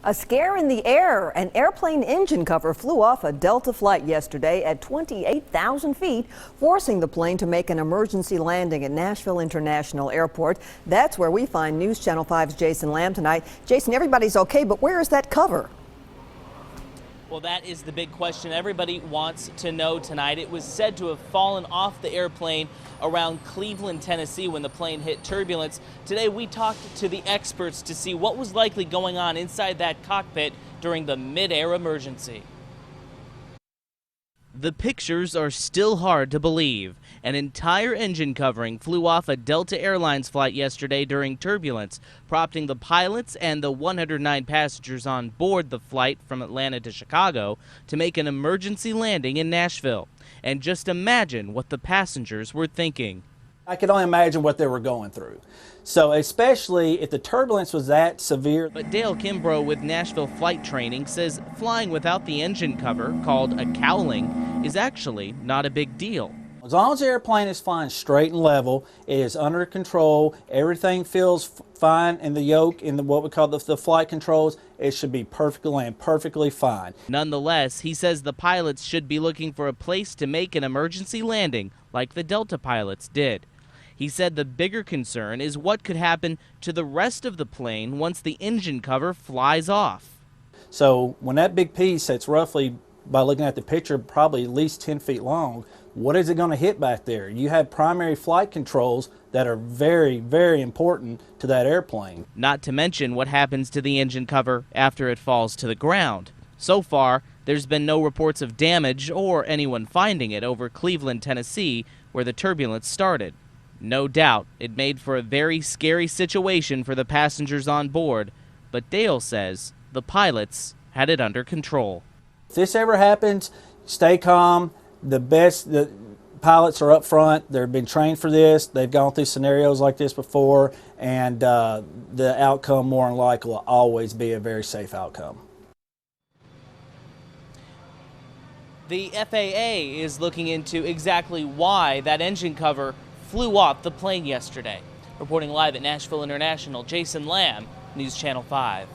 A scare in the air. An airplane engine cover flew off a Delta flight yesterday at 28,000 feet, forcing the plane to make an emergency landing at Nashville International Airport. That's where we find News Channel 5's Jason Lamb tonight. Jason, everybody's okay, but where is that cover? Well, that is the big question everybody wants to know tonight. It was said to have fallen off the airplane around Cleveland, Tennessee when the plane hit turbulence. Today we talked to the experts to see what was likely going on inside that cockpit during the mid-air emergency. The pictures are still hard to believe. An entire engine covering flew off a Delta Airlines flight yesterday during turbulence, prompting the pilots and the 109 passengers on board the flight from Atlanta to Chicago to make an emergency landing in Nashville. And just imagine what the passengers were thinking. I could only imagine what they were going through. So especially if the turbulence was that severe. But Dale Kimbrough with Nashville Flight Training says flying without the engine cover, called a cowling, is actually not a big deal. As long as the airplane is flying straight and level, it is under control, everything feels fine in the yoke, in what we call the flight controls, it should be perfectly fine. Nonetheless, he says the pilots should be looking for a place to make an emergency landing like the Delta pilots did. He said the bigger concern is what could happen to the rest of the plane once the engine cover flies off. So when that big piece that's roughly, by looking at the picture, probably at least 10 feet long, what is it going to hit back there? You have primary flight controls that are very, very important to that airplane. Not to mention what happens to the engine cover after it falls to the ground. So far, there's been no reports of damage or anyone finding it over Cleveland, Tennessee, where the turbulence started. No doubt, it made for a very scary situation for the passengers on board, but Dale says the pilots had it under control. If this ever happens, stay calm. The pilots are up front. They've been trained for this. They've gone through scenarios like this before, and the outcome more than likely will always be a very safe outcome. The FAA is looking into exactly why that engine cover flew off the plane yesterday. Reporting live at Nashville International, Jason Lamb, News Channel 5.